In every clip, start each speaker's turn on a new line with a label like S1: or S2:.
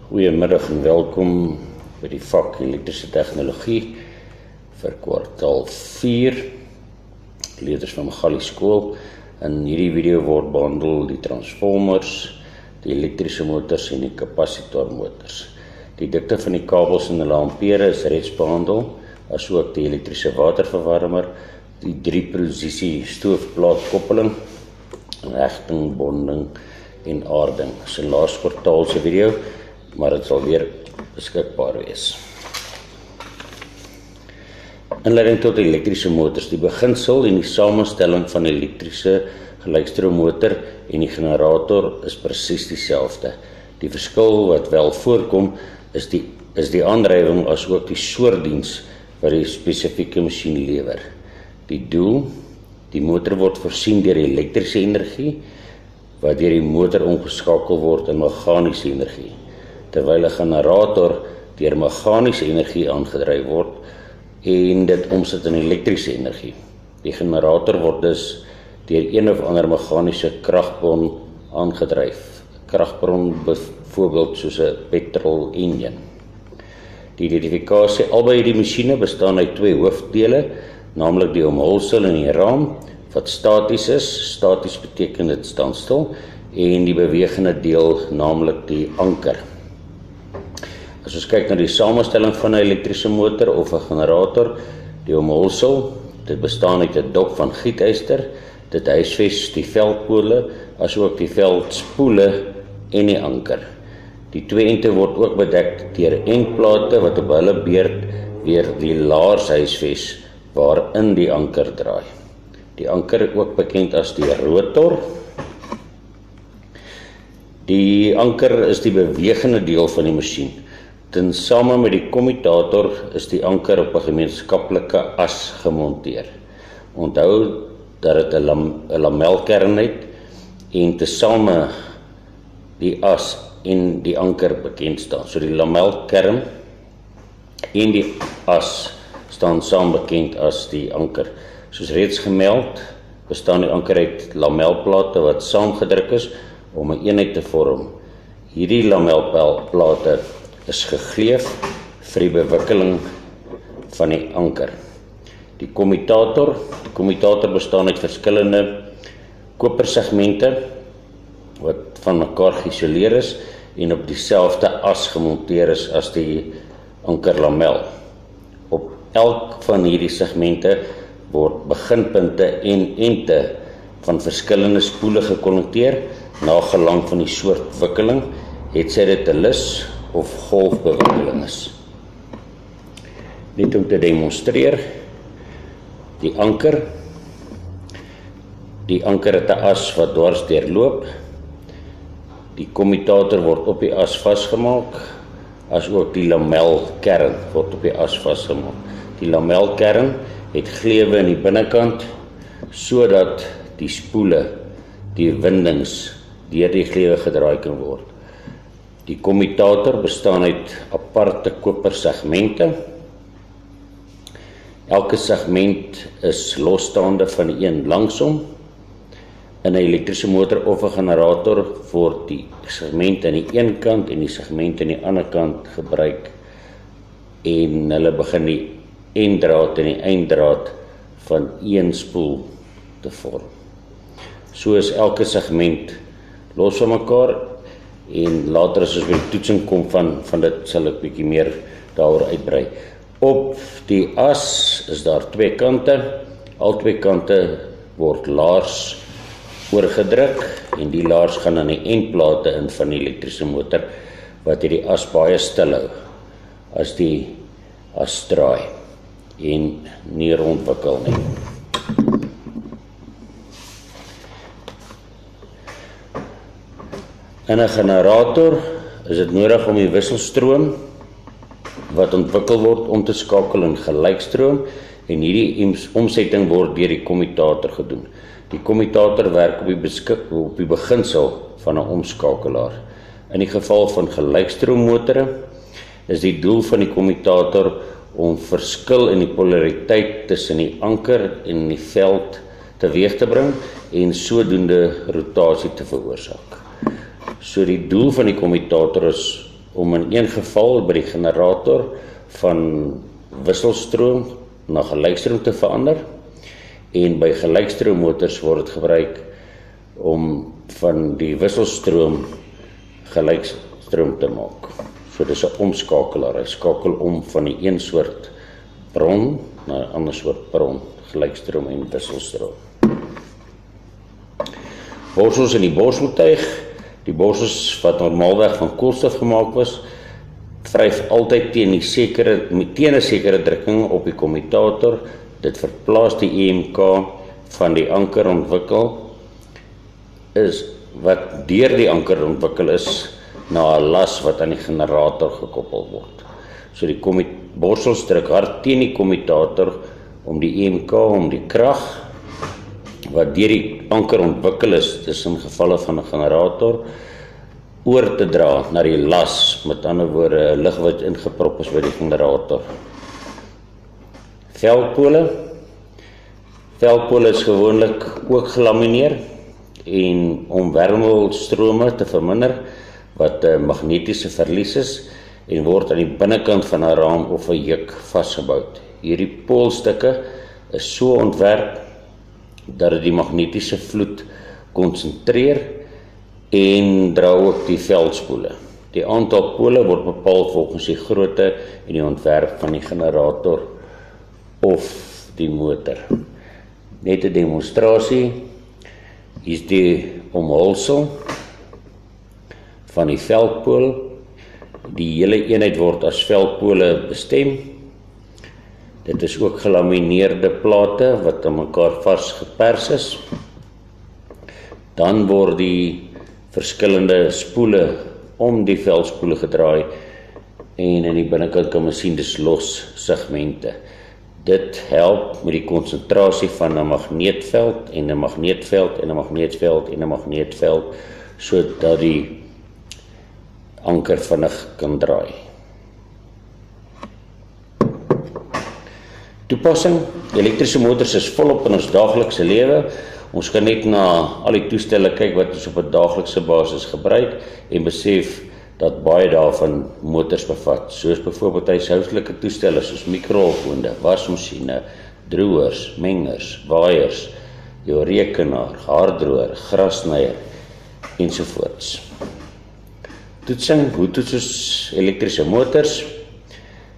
S1: Goeiemiddag en welkom by die vak elektrische tegnologie vir kwartaal 4, leerders van Magali Skool. In hierdie video word behandel die transformers, die elektrische motors en die kapasitormotors. Die dikte van die kabels en hulle ampere is reeds behandel, asook die elektrische waterverwarmer, die 3-posisie stoofplaatkoppeling, hegting, bonding en aarding. Dit is 'n laas kwartaalse video, maar dit sal weer beskikbaar wees. Inleiding tot elektrische motors. Die beginsel en die samestelling van die elektrische gelykstroommotor en die generator is presies dieselfde. Die verskil wat wel voorkom is die aandrywing as ook die soort diens wat die spesifieke masjien lewer. Die doel, die motor word voorsien deur elektrische energie, wat deur die motor omgeskakel word in meganiese energie, terwyl 'n generator deur meganiese energie aangedryf word en dit omsit in elektriese energie. Die generator word dus deur een of ander meganiese kragbron aangedryf. Kragbron byvoorbeeld soos 'n petrol enjin. Die identifikasie albei die masjiene bestaan uit twee hoofdele, naamlik die omhulsel en die raam, wat staties is. Staties beteken dit staan stil, en die bewegende deel, naamlik die anker. As ons kyk na die samestelling van 'n elektriese motor of 'n generator, die omhulsel, dit bestaan uit 'n dop van gietyster, dit huisves die veldpole, asook die veldspoele en die anker. Die twee ente word ook bedek deur endplate wat op hulle beurt weer die laars huisves waarin die anker draai. Die anker, ook bekend as die rotor. Die anker is die bewegende deel van die masjien. Tesame met die kommutator is die anker op 'n gemeenskaplike as gemonteer. Onthou dat dit 'n lamelkern het en tesame die as en die anker bekend staan. So die lamelkern en die as staan saam bekend as die anker. Soos reeds gemeld, bestaan die anker uit lamelplate wat saamgedruk is om 'n eenheid te vorm. Hierdie lamelplate is gegleef vir die bewikkeling van die anker. Die kommutator bestaan uit verskillende kopersegmente wat van mekaar geïsoleer is en op dieselfde as gemonteer is as die ankerlamel. Op elk van hierdie segmente word beginpunte en ente van verskillende spoele gekonnekteer na gelang van die soort wikkeling, het sy dit 'n lus of golfbewikkeling is. Net om te demonstreer, die anker het 'n as wat dwars deurloop. Die kommutator word op die as vasgemaak, as ook die lamelkern word op die as vasgemaak. Die lamelkern het glewe in die binnekant, sodat die spoele, die windings, deur die glewe gedraai kan word. Die kommutator bestaan uit aparte kopersegmente. Elke segment is losstaande van die een langsom. In 'n elektriese motor of 'n generator word die segment aan die een kant en die segment aan die ander kant gebruik, en hulle begin die enddraad en die einddraad van een spoel te vorm. So is elke segment los van mekaar, en later as ons by die toetsing kom van dit, sal ek bietjie meer daaroor uitbrei. Op die as is daar twee kante. Al twee kante word laars oorgedruk, en die laars gaan aan die endplate in van die elektriese motor, wat hierdie as baie stil hou as die as draai en nie rondwikkel nie. In 'n generator is dit nodig om die wisselstroom wat ontwikkel word om te skakel in gelykstroom, en hierdie omsetting word deur die kommutator gedoen. Die kommutator werk op die beginsel van 'n omskakelaar. In die geval van gelykstroommotore is die doel van die kommutator om verskil in die polariteit tussen die anker en die veld teweeg te bring en sodoende rotasie te veroorsaak. So die doel van die kommutator is om in een geval by die generator van wisselstroom na gelykstroom te verander, en by gelykstroommotors word dit gebruik om van die wisselstroom gelykstroom te maak. So dis 'n omskakelaar, hy skakel om van die een soort bron na 'n ander soort bron, gelykstroom en wisselstroom. Borsels in die borseltuig, die borsels wat normaalweg van koolstof gemaak was, vryf altyd teen 'n sekere drukking op die kommutator. Dit verplaas die EMK van die anker ontwikkel wat deur die anker ontwikkel is na 'n las wat aan die generator gekoppel word. So die borsels druk hard teen die kommutator om die EMK, om die krag wat deur die anker ontwikkel is, dis in gevalle van 'n generator, oor te dra na die las, met ander woorde lig wat ingeprop is by die generator. Veldpole is gewoonlik ook gelamineer en om wervelstrome te verminder wat magnetiese verlies is en word aan die binnekant van 'n raam of 'n juk vasgebou. Hierdie poolstukke is so ontwerp dat dit die magnetiese vloed konsentreer en dra ook die veldspole. Die aantal pole word bepaal volgens die grootte en die ontwerp van die generator of die motor. Net 'n demonstrasie, hier is die omhulsel van die veldpool. Die hele eenheid word as veldpole bestem. Dit is ook gelamineerde plate wat aan mekaar vars gepers is. Dan word die verskillende spoele om die veldspoele gedraai en in die binnekant kan ons sien dis los segmente. Dit help met die konsentrasie van 'n magneetveld en 'n magneetveld en 'n magneetveld en 'n magneetveld sodat die anker vinnig kan draai. Toepassing: elektriese motors is volop in ons daaglikse lewe. Ons kan net na al die toestelle kyk wat ons op 'n daaglikse basis gebruik en besef dat baie daarvan motors bevat, soos byvoorbeeld huishoudelike toestelle soos mikrogolfoonde, wasmasjiene, droërs, mengers, waaiers, jou rekenaar, haardroër, grasnyer ensovoorts. Toetsing: hoe toets ons elektriese motors?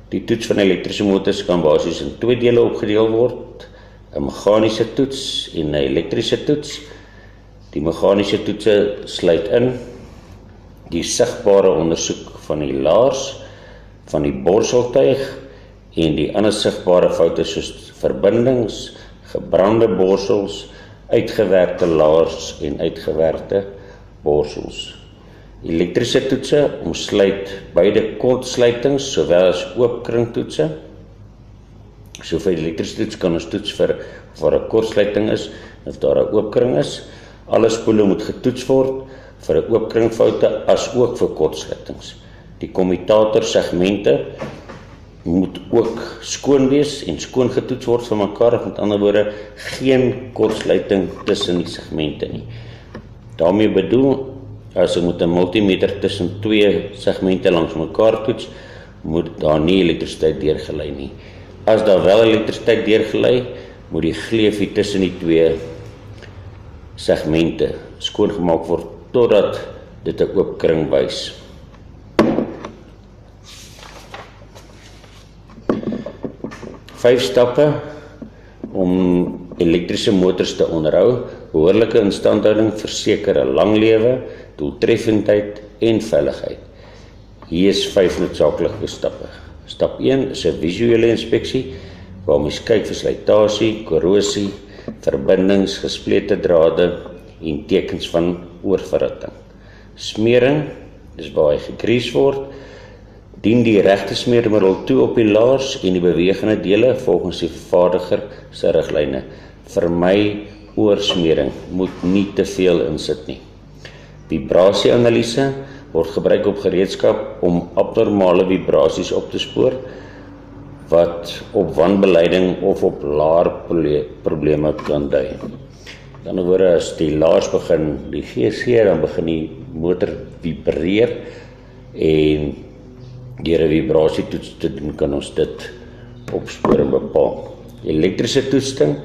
S1: Die toets van elektriese motors kan basies in 2 dele opgedeel word: 'n meganiese toets en 'n elektriese toets. Die meganiese toetse sluit in die sigbare ondersoek van die laars van die borseltuig en die ander sigbare foute soos verbindings, gebrande borsels, uitgewerkte laars en uitgewerkte borsels. Elektriese toetse omsluit beide kortsluitings sowel as oopkringtoetse. So vir elektriese toets kan ons toets vir of daar 'n kortsluiting is of daar 'n oopkring is. Alle spole moet getoets word vir 'n oopkringfoute as ook vir kortsluitings. Die kommutator segmente moet ook skoon wees en skoon getoets word van mekaar, met ander woorde geen kortsluiting tussen die segmente nie. Daarmee bedoel, as ek met 'n multimeter tussen 2 segmente langs mekaar toets, moet daar nie elektrisiteit deurgelei nie. As daar wel elektrisiteit deurgelei, moet die gleufie tussen die 2 segmente skoongemaak word totdat dit 'n oop kring wys. Vyf stappe om elektriese motors te onderhou: behoorlike instandhouding verseker 'n lang lewe, doeltreffendheid en veiligheid. Hier is 5 noodsaaklike stappe. Stap 1 is 'n visuele inspeksie waar mens kyk vir slytasie, korrosie, verbindings, gesplete drade en tekens van oorverhitting. Smering, dis waar hy gegrees word. Dien die regte smeermiddel toe op die laars en die bewegende dele volgens die vervaardiger se riglyne. Vermy oorsmering, moet nie te veel insit nie. Vibrasieanalise word gebruik op gereedskap om abnormale vibrasies op te spoor wat op wanbeleiding of op laar probleme kan dui. Aan die ander woorde, as die laars begin die gee, dan begin die motor vibreer en Deur 'n vibrasietoets te doen kan ons dit opspoor en bepaal. Elektriese toetsing.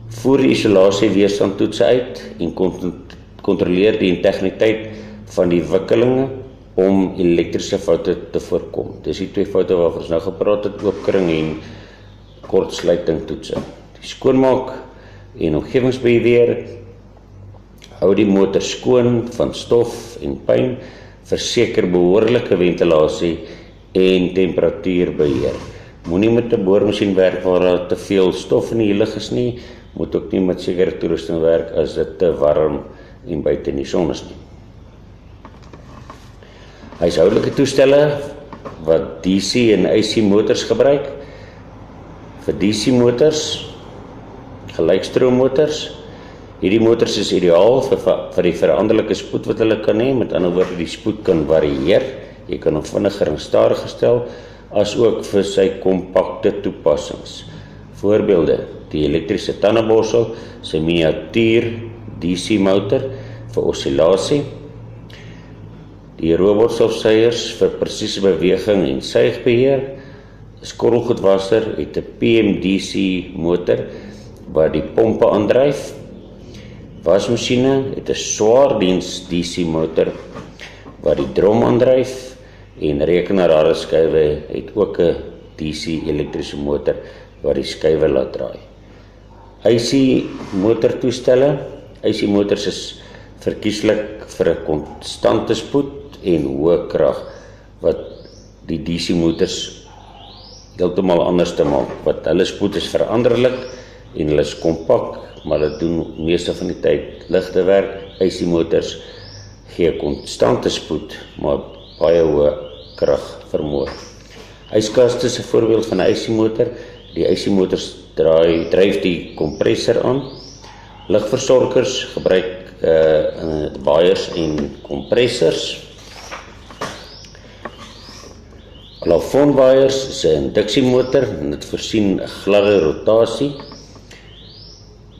S1: Voer die isolasieweerstandtoetse uit en kontroleer die integriteit van die wikkelinge om elektriese foute te voorkom. Dis die twee foute waarvan ons nou gepraat het, oopkring en kortsluiting toetsing. Die skoonmaak en omgewingsbeheer. Hou die motor skoon van stof en puin, verseker behoorlike ventilasie en temperatuurbeheer. Moenie met 'n boormasjien werk waar daar te veel stof in die lug is nie, moet ook nie met sekere toerusting werk as dit te warm en buite in die son is nie. Huishoudelike toestelle wat DC en AC motors gebruik. Vir DC motors, gelykstroommotors. Hierdie motors is ideaal vir die veranderlike spoed wat hulle kan hê. Met ander woorde, die spoed kan varieer. Jy kan hom vinniger en stadiger stel, as ook vir sy kompakte toepassings. Voorbeelde: die elektriese tandeborsel, sy miniatuur DC motor vir osillasie, die robotstofsuiers vir presiese beweging en suigbeheer, 'n skorrelgoedwasser het 'n PMDC motor wat die pompe aandryf. Wasmasjiene het 'n swaardiens DC motor wat die drom aandryf en rekenaarharde skuwe het ook 'n DC elektriese motor wat die skuwe laat draai. AC motortoestelle. AC motors is verkieslik vir 'n konstante spoed en hoë krag wat die DC motors heeltemal anders te maak. Wat hulle spoed is veranderlik en hulle is kompak, maar hulle doen meeste van die tyd ligte werk. AC motors gee konstante spoed, maar baie hoë kragvermoë. Yskaste is 'n voorbeeld van 'n AC motor. Die AC motors dryf die kompressor aan. Lugversorgers gebruik waaiers en kompressors. Plafonwaaiers is 'n induksiemotor en dit voorsien 'n gladde rotasie.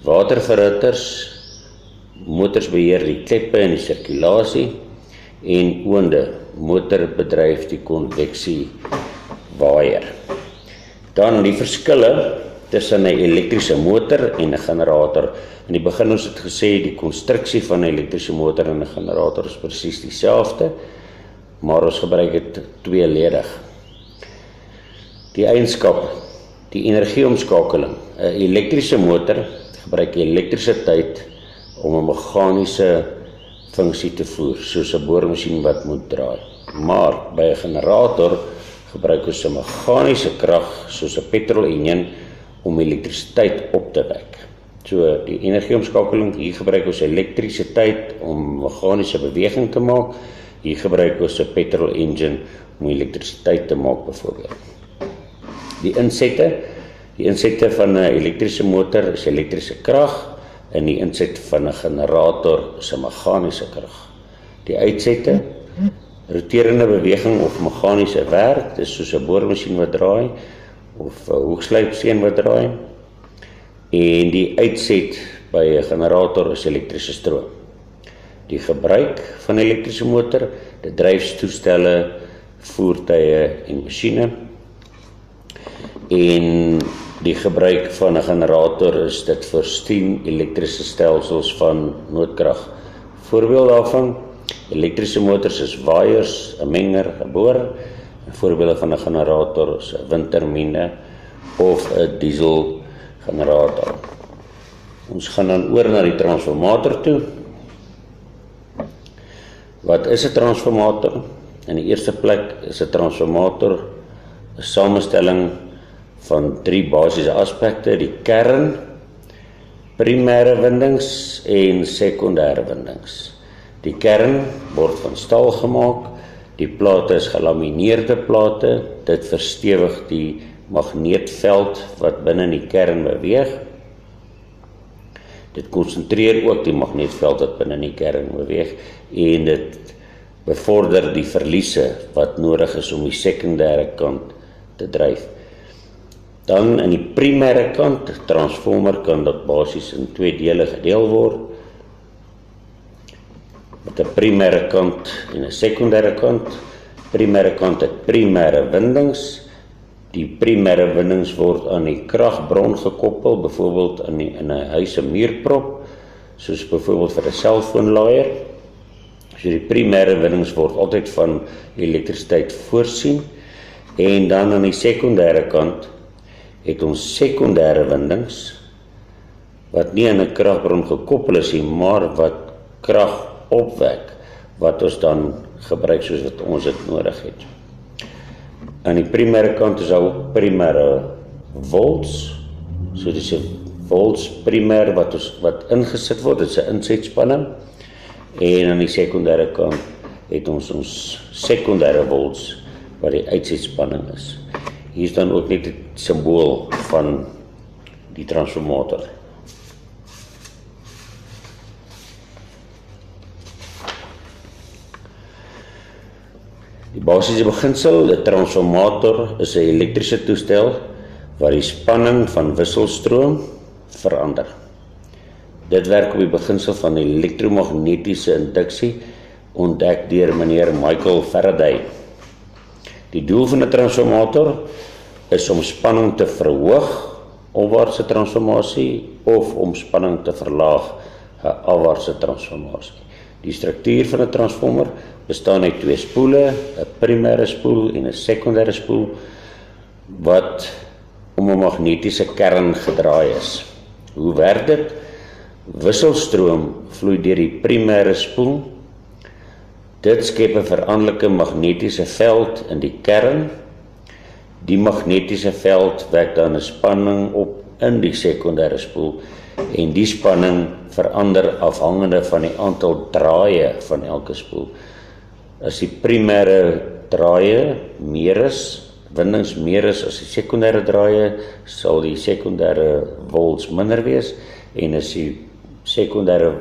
S1: Waterverhitters, motors beheer die kleppe en die sirkulasie, en oonde, motor bedryf die konveksie waaier. Dan die verskille tussen 'n elektriese motor en 'n generator. In die begin ons het gesê die konstruksie van 'n elektriese motor en 'n generator is presies dieselfde, maar ons gebruik dit tweeledig. Die eienskappe, die energieomskakeling. 'n Elektriese motor gebruik elektrisiteit om 'n meganiese funksie te voer, soos 'n boormasjien wat moet draai. Maar by 'n generator gebruik ons 'n meganiese krag, soos 'n petrol-enjin, om elektrisiteit op te wek. So die energieomskakeling, hier gebruik ons elektrisiteit om meganiese beweging te maak. Hier gebruik ons 'n petrol-enjin om elektrisiteit te maak byvoorbeeld. Die insette van 'n elektriese motor is elektriese krag en die inset van 'n generator is 'n meganiese krag. Die uitsette, roterende beweging of meganiese werk, dis soos 'n boormasjien wat draai of 'n hoekslypseen wat draai. En die uitset by 'n generator is elektriese stroom. Die gebruik van 'n elektriese motor, dit dryftoestelle, voertuie en masjiene. En die gebruik van 'n generator is dit voorsien elektriese stelsels van noodkrag. Voorbeeld daarvan, elektriese motors is waaiers, 'n menger, 'n boor. Voorbeelde van 'n generator is 'n windturbine of 'n dieselgenerator. Ons gaan dan oor na die transformator toe. Wat is 'n transformator? In die eerste plek is 'n transformator 'n samestelling van 3 basiese aspekte: die kern, primêre windings en sekondêre windings. Die kern word van staal gemaak, die plate is gelamineerde plate, dit verstewig die magneetveld wat binne in die kern beweeg. Dit konsentreer ook die magneetveld wat binne in die kern beweeg en dit bevorder die verliese wat nodig is om die sekondêre kant te dryf. Dan in die primêre kant, transformer kan dit basies in 2 dele gedeel word, met 'n primêre kant en 'n sekondêre kant. primêre kant het primêre windings. Die primêre windings word aan die kragbron gekoppel, byvoorbeeld in 'n huis 'n muurprop, soos byvoorbeeld vir 'n selfoonlaaier. So die primêre windings word altyd van elektrisiteit voorsien. En dan aan die sekondêre kant het ons sekondêre windings wat nie aan 'n kragbron gekoppel is nie, maar wat krag opwek wat ons dan gebruik soos wat ons dit nodig het. Aan die primêre kant is daar ook primêre volts. So dis 'n volts primêr wat ingesit word, dit is 'n insetspanning. En aan die sekondêre kant het ons sekondêre volts wat die uitsetspanning is. Hier is dan ook net 'n simbool van die transformator. Die basiese beginsel, 'n transformator is 'n elektriese toestel waar die spanning van wisselstroom verander. Dit werk op die beginsel van elektromagnetiese induksie, ontdek deur meneer Michael Faraday. Die doel van 'n transformator is om spanning te verhoog, opwaartse transformasie, of om spanning te verlaag, 'n afwaartse transformasie. Die struktuur van 'n transformer bestaan uit twee spoele, 'n primêre spoel en 'n sekondêre spoel, wat om 'n magnetiese kern gedraai is. Hoe werk dit? Wisselstroom vloei deur die primêre spoel. Dit skep 'n veranderlike magnetiese veld in die kern. Die magnetiese veld wek dan 'n spanning op in die sekondêre spoel en die spanning verander afhangende van die aantal draaie van elke spoel. As die primêre draaie meer is, windings meer is as die sekondêre draaie, sal die sekondêre volts minder wees, en as die sekondêre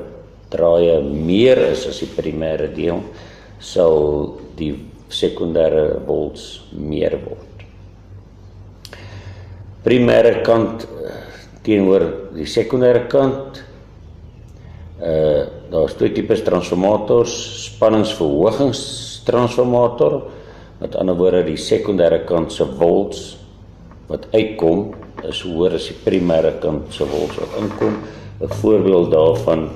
S1: draaie meer is as die primêre deel, sal die sekondêre volts meer word. Primêre kant teenoor die sekondêre kant, daar is twee tipes transformators, spanningsverhogingstransformator, met ander woorde die sekondêre kant se volts wat uitkom is hoër as die primêre kant se volts wat inkom. 'n voorbeeld daarvan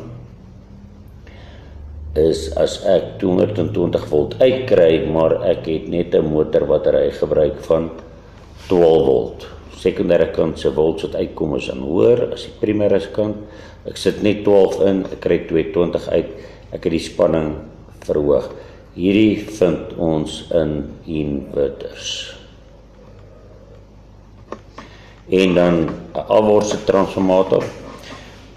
S1: is as ek 220 volt uitkry, maar ek het net 'n motorbattery gebruik van 12 volt. Sekondêre kant se volts wat uitkom is dan hoër as die primêre kant. Ek sit net 12 in, ek kry 220 uit, ek het die spanning verhoog. Hierdie vind ons in inverters. En dan 'n afwaartse transformator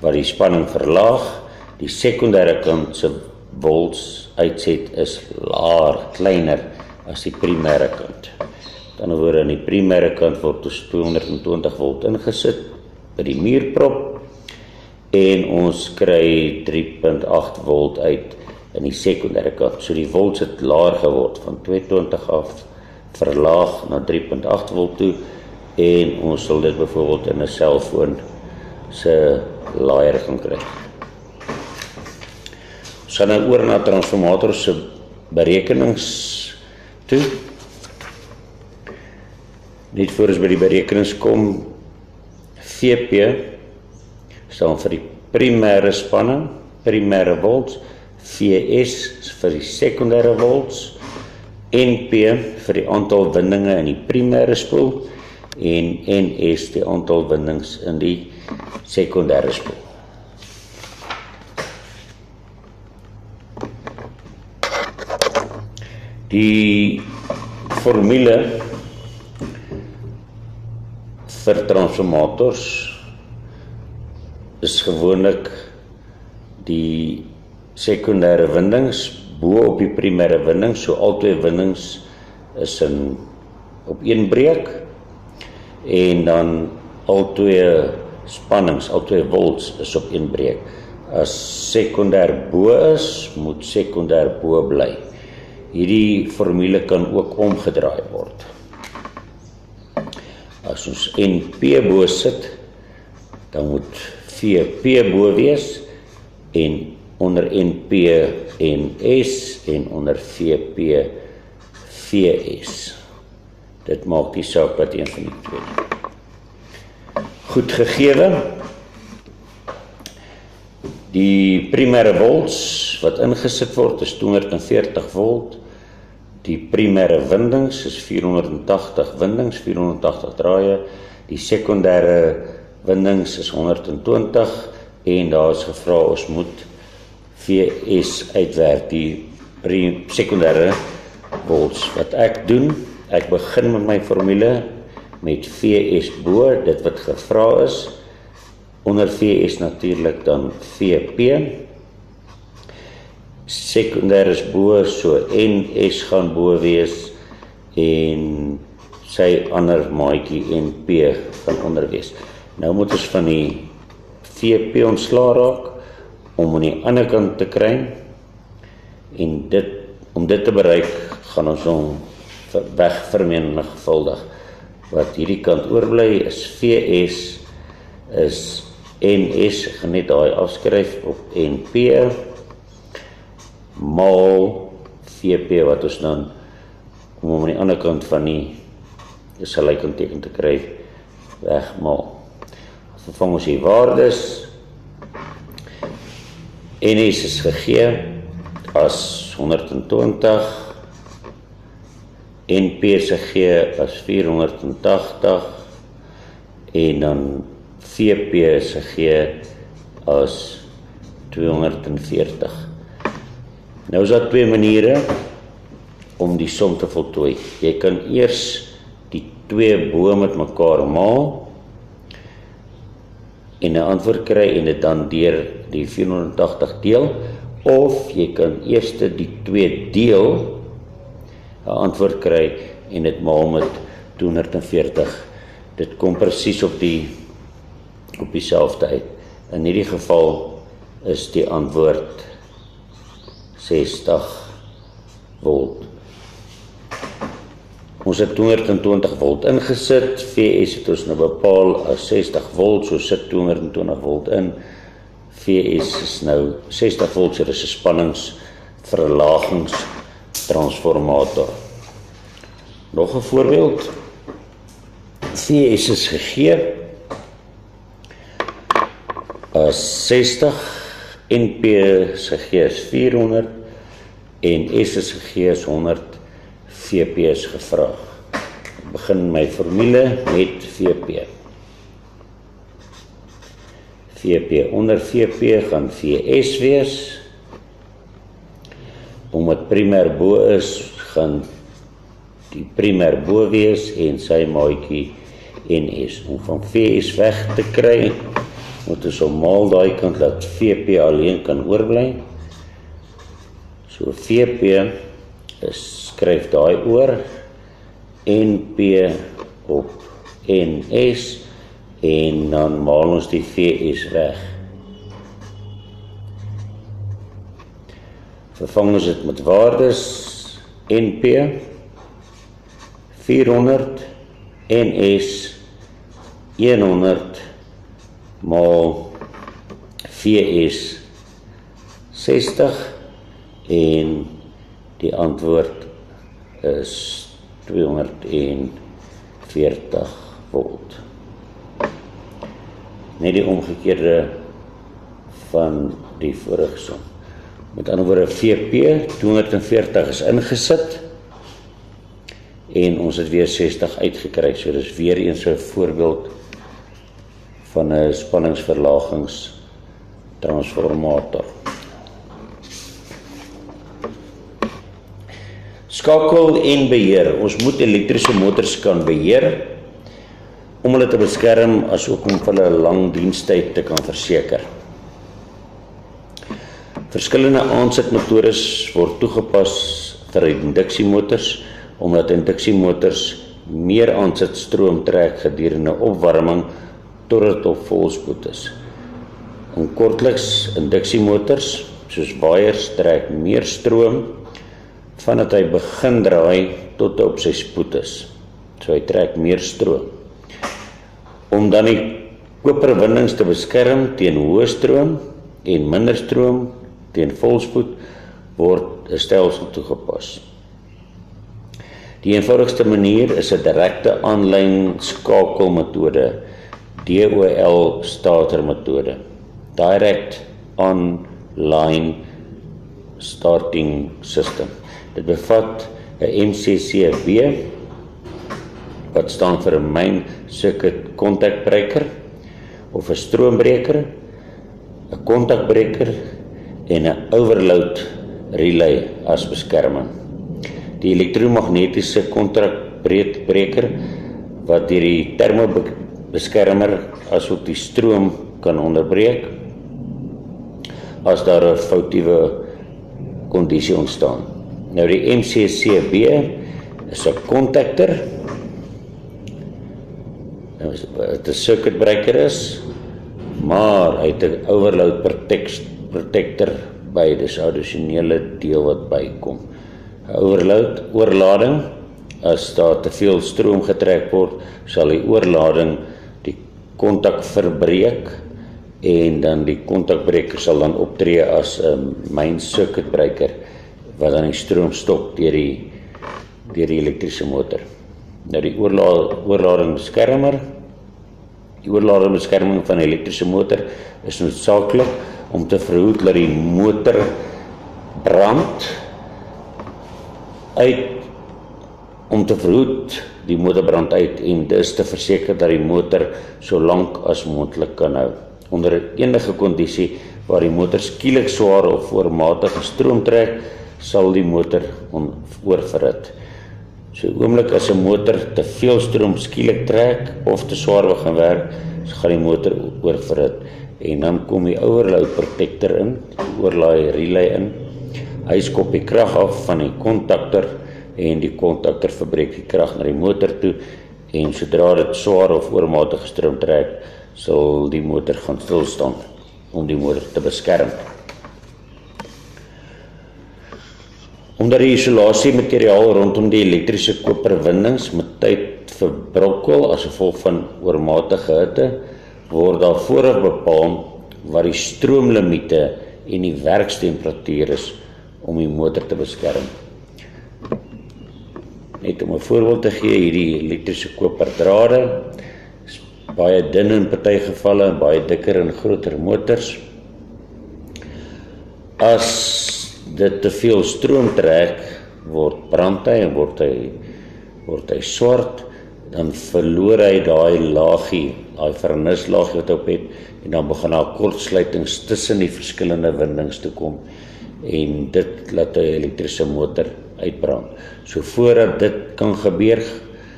S1: wat die spanning verlaag. Die sekondêre kant se volts uitset is laer, kleiner as die primêre kant. Met ander woorde, aan die primêre kant word dus 220 volt ingesit by die muurprop en ons kry 3.8 volt uit in die sekondêre kant. So die volts het laer geword van 220 af, verlaag na 3.8 volt toe, en ons sal dit byvoorbeeld in 'n selfoon se laaier gaan kry. Ons gaan nou oor na transformator se berekenings toe. Net voor ons by die berekenings kom, VP staan vir die primêre spanning, primêre volts, VS vir die sekondêre volts, NP vir die aantal windinge in die primêre spoel en NS die aantal windings in die sekondêre spoel. Die formule vir transformators is gewoonlik die sekondêre windings bo op die primêre windings, so albei windings is op een breek, en dan albei spannings, albei volts is op een breek. As sekondêr bo is, moet sekondêr bo bly. Hierdie formule kan ook omgedraai word. As ons NP bo sit, dan moet VP bo wees, en onder NP NS en onder VP VS. Dit maak die saak wat een van die twee. Goed gegewe. Die primêre volts wat ingesit word is 240 volt. Die primêre windings is 480 windings, 480 draaie. Die sekondêre windings is 120 en daar is gevra ons moet VS uitwerk, die sekondêre volts. Wat ek doen, ek begin met my formule met VS bo, dit wat gevra is. Onder VS natuurlik dan VP. Sekondêr is bo, so NS gaan bo wees en sy ander maatjie NP gaan onder wees. Nou moet ons van die VP ontslaa raak om aan die ander kant te kry en om dit te bereik gaan ons hom wegvermenigvuldig. Wat hierdie kant oorbly is VS is NS, ek gaan net daai afskryf op NP maal VP wat ons dan om aan die ander kant van die gelykanteken te kry wegmaal. Vervang ons die waardes. NS is gegee as 120, NP is gegee as 480 en dan VP is gegee as 240. Nou is daar twee maniere om die som te voltooi. Jy kan eers die twee bo met mekaar maal en 'n antwoord kry en dit dan deur die 480 deel, of jy kan eers die twee deel, 'n antwoord kry en dit maal met 240. Dit kom presies op dieselfde uit. In hierdie geval is die antwoord 60 volt. Ons het 220 volt ingesit, VS het ons nou bepaal as 60 volt, so sit 220 volt in. VS is nou 60 volt, so dis 'n spanningsverlagingstransformator. Nog 'n voorbeeld. VS is gegee as 60, NP is gegee as 400 en S is gegee as 100, VP is gevra. Ek begin my formule met VP. VP onder VP gaan VS wees. Omdat primêr bo is, gaan die primêr bo wees en sy maatjie NS. Om van VS weg te kry, moet ons ommaal daai kant dat VP alleen kan oorbly. So VP skryf daai oor, NP op NS en dan maal ons die VS weg. Vervang ons dit met waardes, NP 400, NS 100 maal VS 60 en die antwoord is 240 volt. Net die omgekeerde van die vorige som. Met ander woorde, VP 240 is ingesit en ons het weer 60 uitgekry. So dis weer eens 'n voorbeeld van 'n spanningsverlagingstransformator. Skakel en beheer. Ons moet elektriese motors kan beheer om hulle te beskerm as ook om vir hulle lang dienstyd te kan verseker. Verskillende aansetmetodes word toegepas vir induksiemotors omdat induksiemotors meer aansetstroom trek gedurende opwarming totdat op volspoed is. En kortliks induksiemotors soos waaiers trek meer stroom vandat hy begin draai tot op sy spoed is. So hy trek meer stroom. Om dan die koperwindings te beskerm teen hoë stroom en minder stroom teen volspoed word 'n stelsel toegepas. Die eenvoudigste manier is 'n direkte aanlyn skakelmetode, DOL starter metode. Direct Online Starting System. Dit bevat 'n MCCB, wat staan vir 'n Main Circuit Contact Breaker, of 'n stroombreker, 'n kontakbreker en 'n overload relay as beskerming. Die elektromagnetiese kontakbreker wat deur die termobeskermer asook die stroom kan onderbreek as daar 'n foutiewe kondisie ontstaan. Nou die MCCB is 'n contactor, wat 'n circuit breaker is, maar hy het 'n overload protector by, dis 'n addisionele deel wat bykom. 'n Overload, oorlading, as daar te veel stroom getrek word, sal die oorlading die kontak verbreek en dan die kontakbreker sal dan optree as 'n main circuit breaker wat dan die stroom stop deur die elektriese motor. Nou die oorladingsbeskermer. Die oorladingsbeskerming van 'n elektriese motor is noodsaaklik om te verhoed dat die motor brand uit en dus te verseker dat die motor so lank as moontlik kan hou. Onder enige kondisie waar die motor skielik swaar of oormatige stroom trek, sal die motor oorverhit. So oomblik as 'n motor te veel stroom skielik trek of te swaar begin werk, gaan die motor oorverhit. En dan kom die overload protector in, die oorlaai relay in. Hy skop die krag af van die kontaktor en die kontaktor verbreek die krag na die motor toe, en sodra dit swaar of oormatige stroom trek, sal die motor gaan stil staan om die motor te beskerm. Omdat die isolasiemateriaal rondom die elektriese koperwindings met tyd verbrokkel as gevolg van oormatige hitte, word daar vooraf bepaal wat die stroomlimiete en die werkstemperatuur is om die motor te beskerm. Net om 'n voorbeeld te gee, hierdie elektriese koperdrade is baie dun in party gevalle en baie dikker in groter motors. As dit te veel stroom trek, brand hy en word hy swart, dan verloor hy daai laagie, daai vernislaagie wat op het, en dan begin daar kortsluitings tussen die verskillende windings te kom, en dit laat 'n elektriese motor uitbrand. So voordat dit kan gebeur,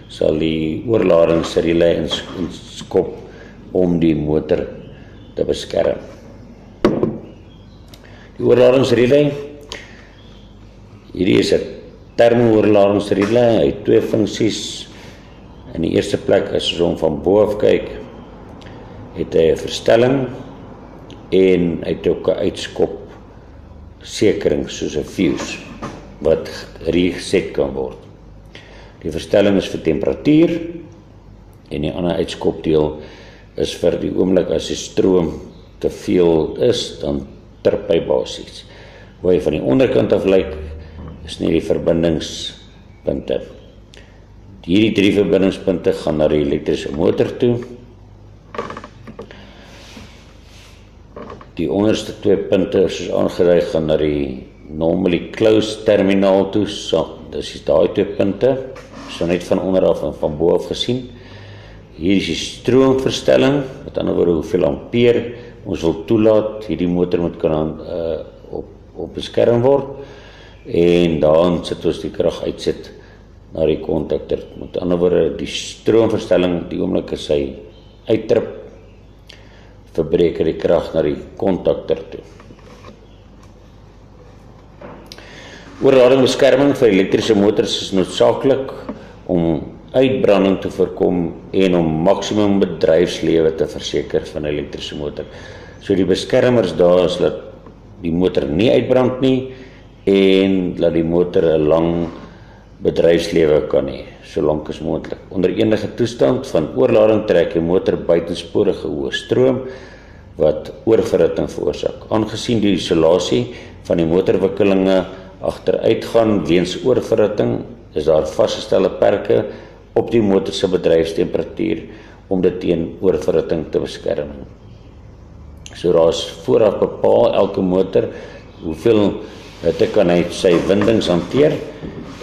S1: sal die oorladingsrelay inskop om die motor te beskerm. Die oorladingsrelay, hierdie is 'n termo-oorladingsrelay, hy het twee funksies. In die eerste plek, as ons hom van bo af kyk, het hy 'n verstelling en hy het ook 'n uitskop sekering soos 'n fuse wat reset kan word. Die verstelling is vir temperatuur en die ander uitskopdeel is vir die oomblik as die stroom te veel is, dan trip hy basies. Hoe hy van die onderkant af lyk, is nie die verbindingspunte. Hierdie 3 verbindingspunte gaan na die elektriese motor toe. Die onderste 2 punte, soos aangedui, gaan na die normally closed terminaal toe. So, dis daai 2 punte, so net van onder af en van bo af gesien. Hier is die stroomverstelling, met ander woorde hoeveel ampere ons wil toelaat, hierdie motor moet kan op beskerm word, en dan sit ons die krag uitsit na die kontaktor. Met ander woorde, die stroomverstelling, die oomblik as hy uittrip, verbreek die krag na die kontaktor toe. Oorladingsbeskerming vir elektriese motors is noodsaaklik om uitbranding te voorkom en om maksimum bedryfslewe te verseker van 'n elektriese motor. So die beskermers daar is dat die motor nie uitbrand nie en dat die motor 'n lang bedryfslewe kan hê, so lank as moontlik. Onder enige toestand van oorlading trek die motor buitensporige hoë stroom wat oorverhitting veroorsaak. Aangesien die isolasie van die motorwikkelinge agteruitgaan weens oorverhitting, is daar vasgestelde perke op die motor se bedryfstemperatuur om dit teen oorverhitting te beskerm. So daar is vooraf bepaal elke motor hoeveel hitte kan hy sy windings hanteer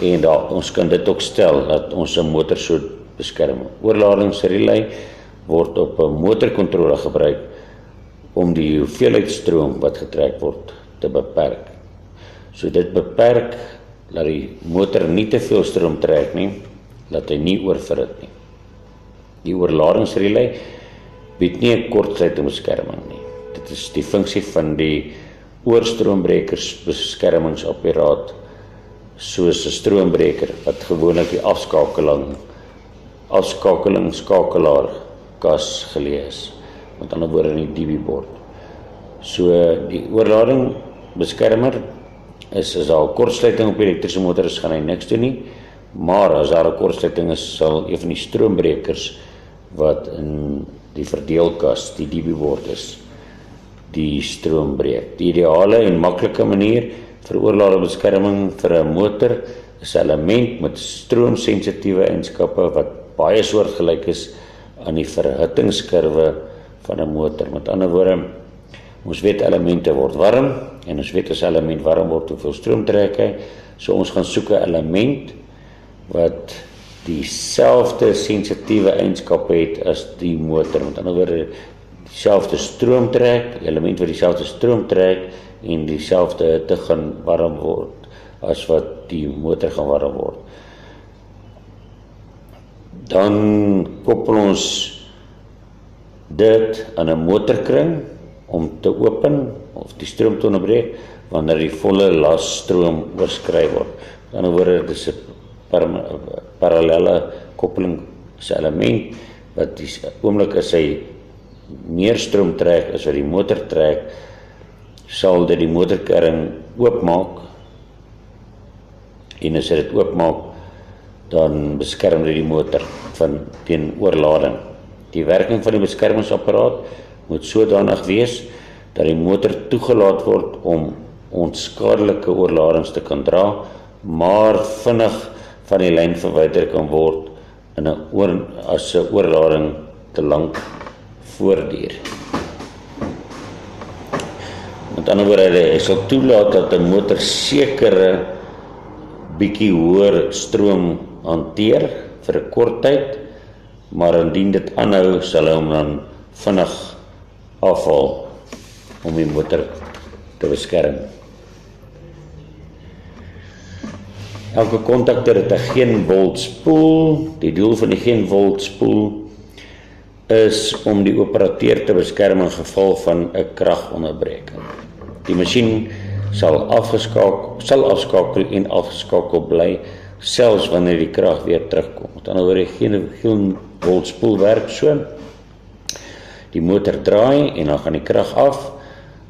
S1: en ons kan dit ook stel dat ons 'n motor so beskerm. Oorladingsrelay word op 'n motorkontroller gebruik om die hoeveelheid stroom wat getrek word te beperk. So dit beperk dat die motor nie te veel stroom trek nie, dat hy nie oorverhit nie. Die oorladingsrelay bied nie 'n kortsluitingsbeskerming nie. Dit is die funksie van die oorstroombrekers beskermingsapparaat soos 'n stroombreker wat gewoonlik die skakelaar kas geleë is, met ander woorde in die DB-bord. So die oorlading beskermer is as daar 'n kortsluiting op die elektriese motor is, gaan hy niks doen nie, maar as daar 'n kortsluiting is, sal een van die stroombrekers wat in die verdeelkas, die DB-bord is, die stroom breek. Die ideale en maklike manier vir oorladingbeskerming vir 'n motor is 'n element met stroomsensitiewe eienskappe wat baie soortgelyk is aan die verhittingskurwe van 'n motor. Met ander woorde, ons weet elemente word warm en ons weet as 'n element warm word hoeveel stroom trek hy. So ons gaan soek 'n element wat dieselfde sensitiewe eienskappe het as die motor. Met ander woorde, dieselfde stroom trek, die element wat dieselfde stroom trek en dieselfde hitte gaan warm word as wat die motor gaan warm word. Dan koppel ons dit aan 'n motorkring om te open of die stroom te onderbreek wanneer die volle lasstroom oorskry word. Met ander woorde, dit is 'n parallelle koppeling se element wat die oomblik as hy meer stroom trek as wat die motor trek, sal dit die motorkering oopmaak en as dit oopmaak, dan beskerm dit die motor teen oorlading. Die werking van die beskermingsapparaat moet sodanig wees dat die motor toegelaat word om onskadelike oorladings te kan dra, maar vinnig van die lyn verwyder kan word as 'n oorlading te lank voortduur. Met ander woorde, hy sal toelaat dat 'n motor sekere bietjie hoër stroom hanteer vir 'n kort tyd, maar indien dit aanhou, sal hy hom dan vinnig afhaal om die motor te beskerm. Elke kontakter het 'n geen volt spoel. Die doel van die geen volt spoel is om die operateur te beskerm in geval van 'n kragonderbreking. Die masjien sal afskakel en afgeskakel bly selfs wanneer die krag weer terugkom. Met ander woorde, geen volt spoel werk so. Die motor draai en dan gaan die krag af,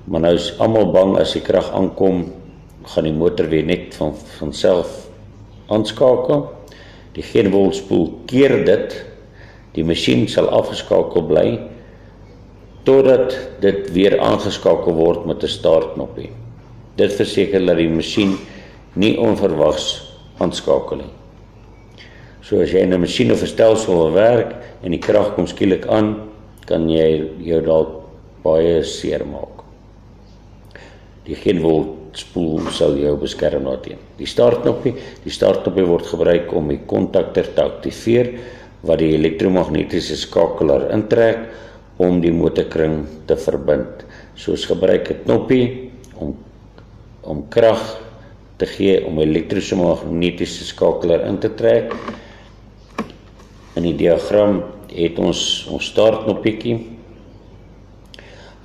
S1: maar nou is almal bang as die krag aankom, gaan die motor weer net van self aanskakel. Die geen volt spoel keer dit. Die masjien sal afgeskakel bly totdat dit weer aangeskakel word met 'n startknoppie. Dit verseker dat die masjien nie onverwags aanskakel nie. So as jy in 'n masjien of 'n stelsel wil werk en die krag kom skielik aan, kan jy jou dalk baie seer maak. Die geen volt spoel sal jou beskerm daarteen. Die startknoppie word gebruik om die kontakter te aktiveer wat die elektromagnetiese skakelaar intrek om die motorkring te verbind. So ons gebruik 'n knoppie om krag te gee om elektriese magnetiese skakelaar in te trek. In die diagram het ons startknoppietjie.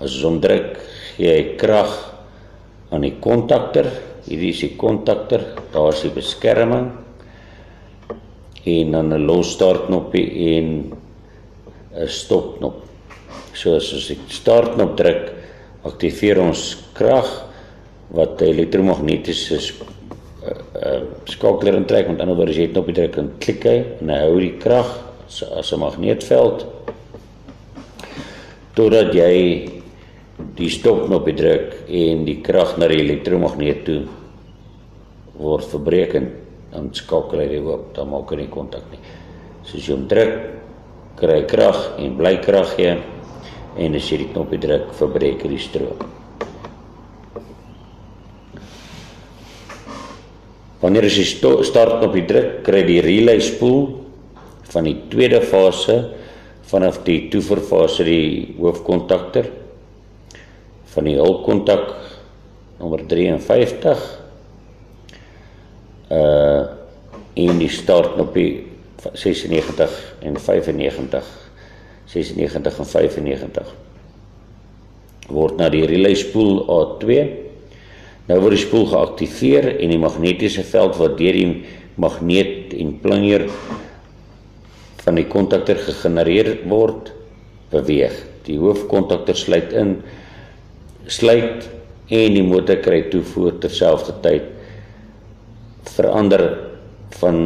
S1: As ons hom druk, gee hy krag aan die kontakter. Hierdie is die kontakter, daar is die beskerming en dan 'n los startknoppie en 'n stopknop. So as ons die startknop druk, aktiveer ons krag wat die elektromagnetiese skakelaar intrek. Met ander woorde, as jy die knoppie druk, dan klik hy en hy hou die krag as 'n magneetveld totdat jy die stopknopie druk en die krag na die elektromagneet toe word verbreek dan skakel hy die oop, dan maak hy nie kontak nie. So as jy hom druk, kry hy krag en bly krag gee, en as jy die knoppie druk, verbreek hy die stroom. Wanneer as jy startknoppie druk, kry die relay spoel van die tweede fase, vanaf die toevoerfase die hoofkontakter, van die hulpkontak nommer 53, en die startknoppie 96 en 95, 96 en 95, word na die relay spoel A2, nou word die spoel geaktiveer en die magnetiese veld wat deur die magneet en plunjer van die kontakter gegenereer word, beweeg. Die hoofkontakter sluit en die motor kry toevoer terselfdertyd, verander van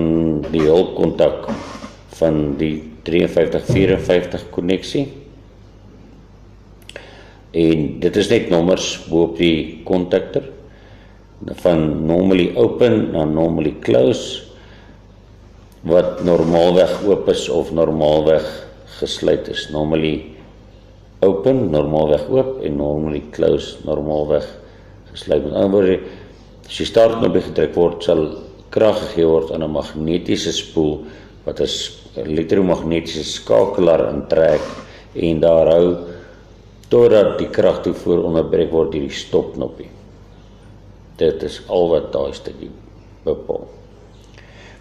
S1: die hulpkontak van die 53-54 konneksie, en dit is net nommers bo op die kontakter, van normally open na normally close, wat normaalweg oop is of normaalweg gesluit is. Normally open, normaalweg oop, en normally close, normaalweg gesluit. Met ander woorde, as die startknoppie gedruk word, sal krag gegee word aan 'n magnetiese spoel wat 'n elektromagnetiese skakelaar intrek en daar hou totdat die kragtoevoer onderbreek word deur die stopknoppie. Dit is al wat daai stukkie bepaal.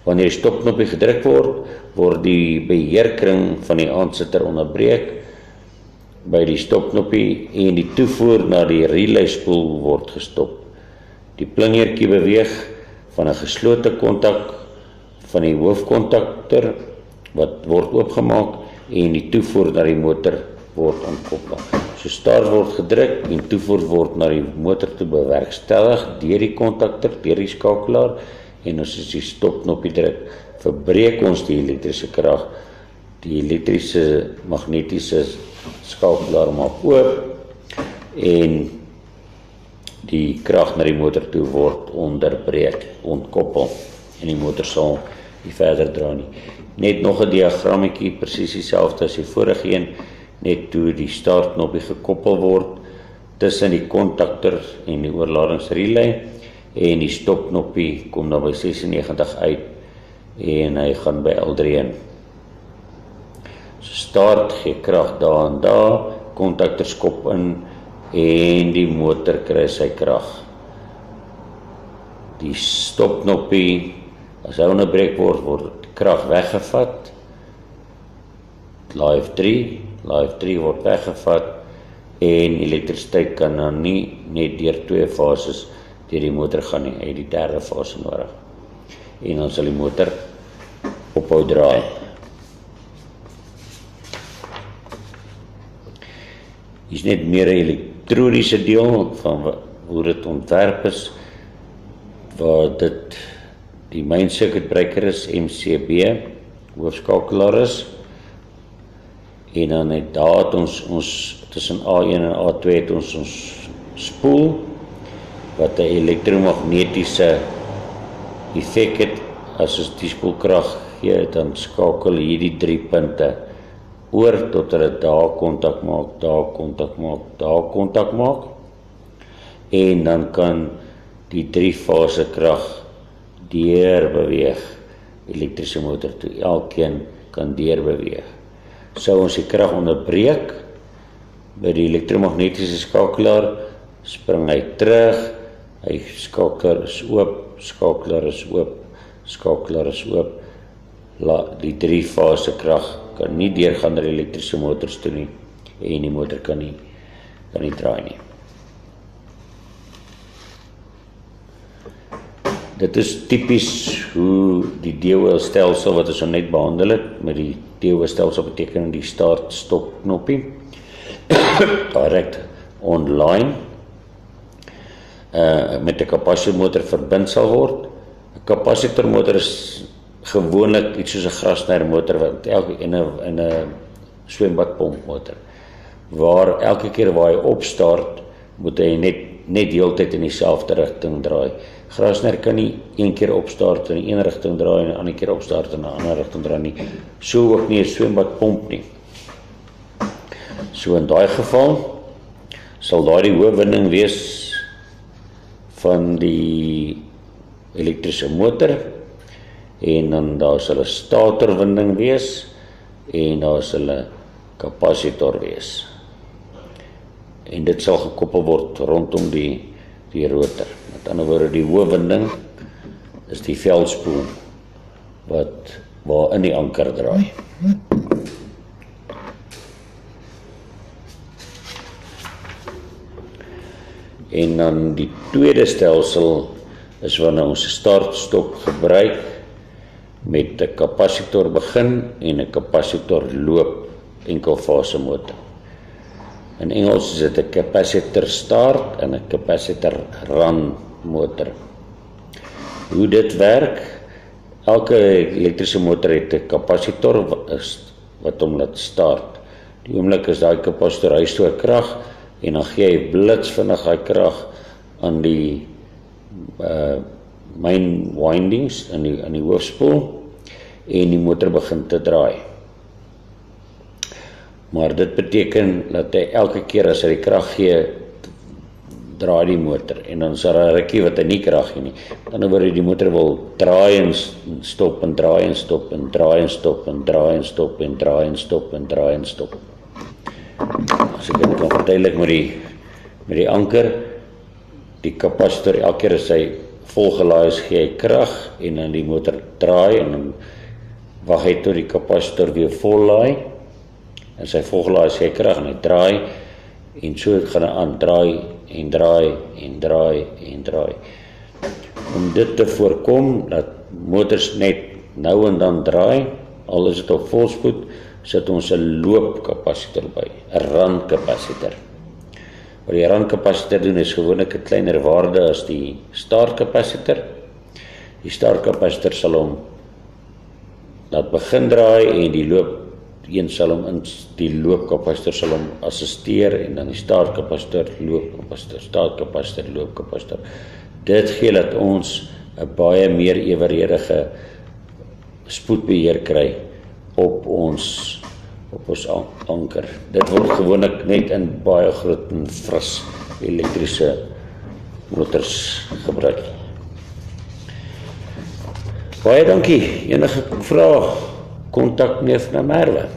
S1: Wanneer die stopknoppie gedruk word, word die beheerkring van die aansitter onderbreek by die stopknoppie en die toevoer na die relay spoel word gestop. Die plunjertjie beweeg van 'n geslote kontak van die hoofkontakter wat word oopgemaak en die toevoer na die motor word ontkoppel. So start word gedruk en toevoer word na die motor toe bewerkstellig deur die kontakter, deur die skakelaar, en as die stopknoppie druk, verbreek ons die elektriese krag. Die elektriese magnetiese skakelaar maak oop en die krag na die motor toe word onderbreek, ontkoppel, en die motor sal nie verder dra nie. Net nog 'n diagrammetjie, presies dieselfde as die vorige een, net toe die startknoppie gekoppel word tussen die kontakter en die oorladingsrelay, en die stopknoppie kom dan by 96 uit en hy gaan by L3 in. So start gee krag daar en daar, kontakter skop in en die motor kry sy krag. Die stopknoppie, as hy onderbreek word, word krag weggevat. Live 3 word weggevat en elektrisiteit kan dan nie net deur twee fases deur die motor gaan nie, hy het die derde fase nodig. En dan sal die motor ophou draai. Hier is net meer 'n elektroniese deel van hoe dit ontwerp is, waar dit die main circuit breaker is, MCB, hoofskakelaar is, en dan het daar het ons tussen A1 en A2 het ons spoel, wat 'n elektromagnetiese effek het. As ons die spoelkrag gee, dan skakel hierdie 3 punte oor tot hulle daar kontak maak, daar kontak maak, daar kontak maak, en dan kan die 3 fase krag deur beweeg elektriese motor toe. Elkeen kan deur beweeg. Sou ons die krag onderbreek by die elektromagnetiese skakelaar, spring hy terug, hy skakelaar is oop, skakelaar is oop, skakelaar is oop. Die 3 fase krag kan nie deurgaan na die elektriese motors toe nie, en die motor kan nie draai nie. Dit is tipies hoe die DOL stelsel wat ons net behandel het, met die DOL stelsel beteken die start-stop knoppie, direct online, met 'n kapasiteurmotor verbind sal word. 'n Kapasiteurmotor is gewoonlik iets soos 'n grasnyermotor wat in 'n swembadpompmotor, waar elke keer waar hy opstart, moet hy net heeltyd in dieselfde rigting draai. Grasner kan nie een keer opstart in die een rigting draai en 'n ander keer opstart in 'n ander rigting draai nie. So ook nie 'n swembadpomp nie. So in daai geval sal daar die hoofwinding wees van die elektriese motor en dan daar sal 'n statorwinding wees en daar sal 'n kapasitor wees. En dit sal gekoppel word rondom die rotor. Met ander woorde, die hoofwinding is die veldspoel waarin die anker draai. En dan die tweede stelsel is wanneer ons 'n start-stop gebruik met 'n kapasitor begin en 'n kapasitor loop enkelfase motor. In Engels is dit 'n capacitor start en 'n capacitor run motor. Hoe dit werk, elke elektriese motor het 'n kapasitor wat hom laat start. Die oomblik is daai kapasitor hy stoor krag en dan gee hy blits vinnig daai krag aan die main windings in die hoofspoel en die motor begin te draai. Maar dit beteken dat hy elke keer as hy die krag gee, draai die motor en dan is daar 'n rukkie wat hy nie krag gee nie. Dan word die motor wil draai en stop en draai en stop en draai en stop en draai en stop en draai en stop en draai en stop. As ek dit kan verduidelik met die anker, die kapasitor elke keer as hy volgelaai is, gee hy krag en dan die motor draai en dan wag hy tot die kapasitor weer vollaai. En sy volgelaai gee krag en hy draai en so gaan hy aan draai en draai en draai en draai. Om dit te voorkom dat motors net nou en dan draai, al is dit op volspoed, sit ons 'n loopkapasitor by, 'n randkapasitor. Wat die randkapasitor doen is gewoonlik 'n kleiner waarde as die startkapasitor. Die startkapasitor sal hom laat begin draai en die loopkapasitor sal hom assisteer en dan die startkapasitor, loopkapasitor, startkapasitor, loopkapasitor. Dit gee dat ons 'n baie meer eweredige spoedbeheer kry op ons anker. Dit word gewoonlik net in baie groot en fris elektriese motors gebruik. Baie dankie. Enige vrae, kontak Neef na Merwe.